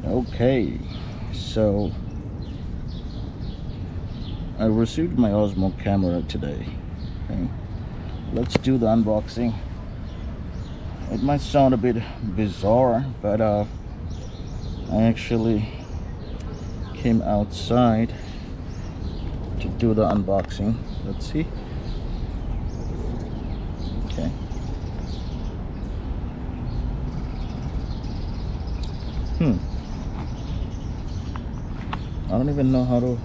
Okay, so I received my Osmo camera today. Okay, let's do the unboxing. It might sound a bit bizarre, but I actually came outside to do the unboxing. Let's see. Okay. I don't even know how to.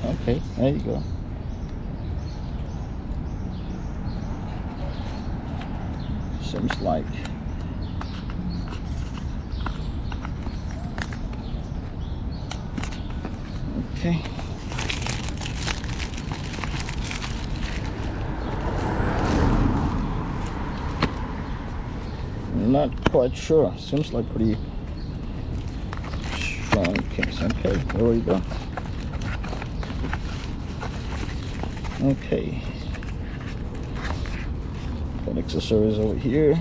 Okay, there you go. Seems like okay. Not quite sure. Seems like pretty strong case. Okay, there we go. Okay. Got accessories over here.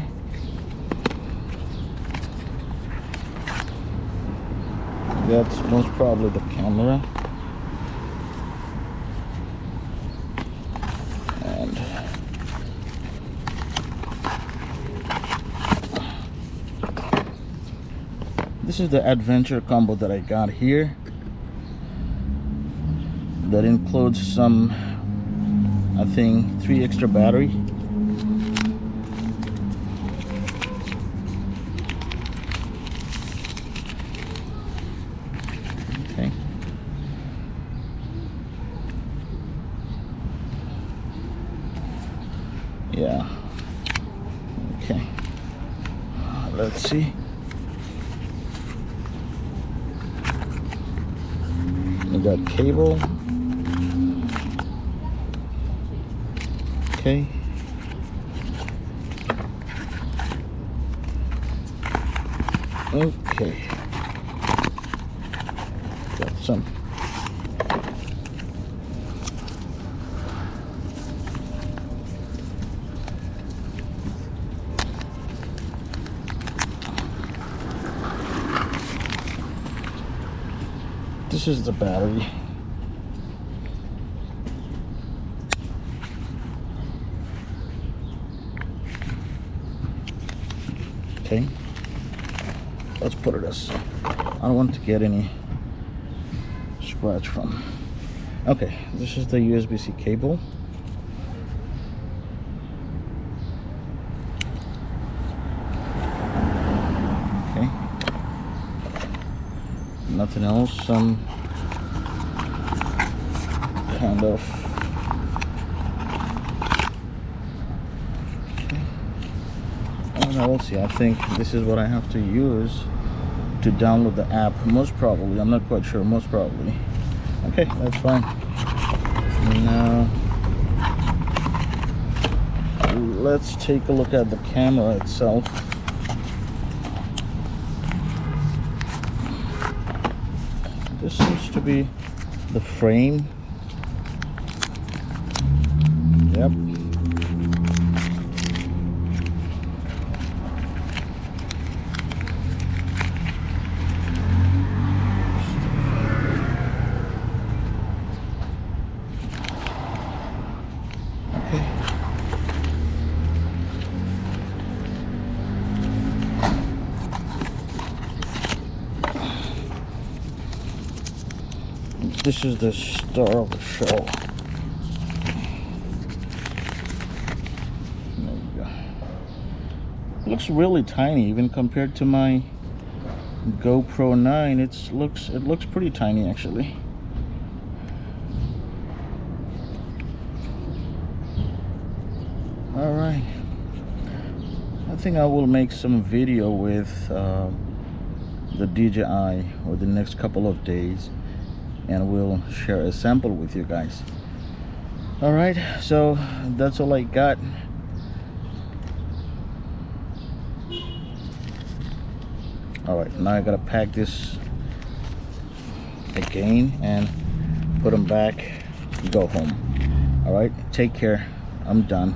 That's most probably the camera. And this is the adventure combo that I got here. That includes some, I think, 3 extra battery. Okay. Yeah. Okay. Let's see. We got cable. Okay. Okay. Got some. This is the battery. Okay, let's put it aside. I don't want to get any scratch from. Okay, this is the USB-C cable. Okay, nothing else. Some kind of we'll see. I think this is what I have to use to download the app, most probably. I'm not quite sure, most probably. Okay, that's fine. Now let's take a look at the camera itself. This seems to be the frame. Yep. This is the star of the show. There you go. It looks really tiny, even compared to my GoPro 9. It looks pretty tiny, actually. All right. I think I will make some video with the DJI over the next couple of days, and we'll share a sample with you guys. All right, so that's all I got. All right, now I gotta pack this again and put them back, go home. All right, take care. I'm done.